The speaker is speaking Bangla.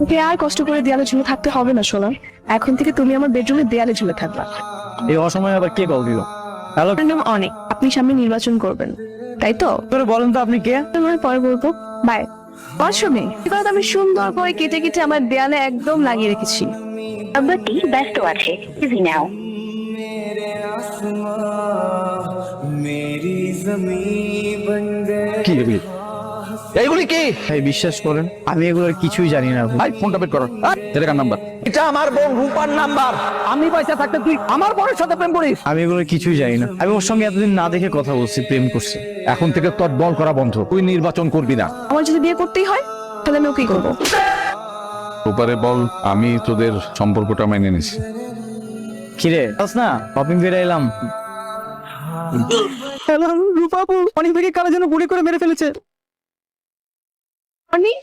ওকে আর কষ্ট করে দেয়ালে ঝুলে থাকতে হবে না সোনা। এখন থেকে তুমি আমার বেডরুমে দেয়ালে ঝুলে থাকবা। এই অসময়ে আবার কে কল দিল? হ্যালো, আমার নাম অনেক, আপনি সামনে নির্বাচন করবেন, তাই তো? করে বলেন তো আপনি কে? তোমার পরে বলবো। বাই। অসমে এবার আমি সুন্দর করে কেটে কেটে আমার দেয়ালে একদম লাগিয়ে রেখেছি। নাম্বারটি ব্যস্ত আছে, বিজি নাও। কি এগুলি? এইগুলি কি? ভাই বিশ্বাস করেন আমি এগুলোর কিছুই জানি না ভাই। ভাই ফোনটা বের করো। এটা কার নাম্বার? এটা আমার বোন রূপার নাম্বার। আমি পয়সা থাকতে তুই আমার বোনের সাথে প্রেম করিস? আমি এগুলোর কিছুই জানি না। আমি ওর সঙ্গে এতদিন না দেখে কথা বলছি, প্রেম করছি। এখন থেকে তোর বল করা বন্ধ। তুই নির্বাচন করবি না। আমার যদি বিয়ে করতেই হয় তাহলে আমি ওকেই করবো। রূপারে বল আমি তোদের সম্পর্কটা মেনে নিছি। কিরে আস না, শপিং করে এলাম। হ্যালো রূপাপু, অনেক থেকে কারা যেন গুলি করে মেরে ফেলেছে। অনেক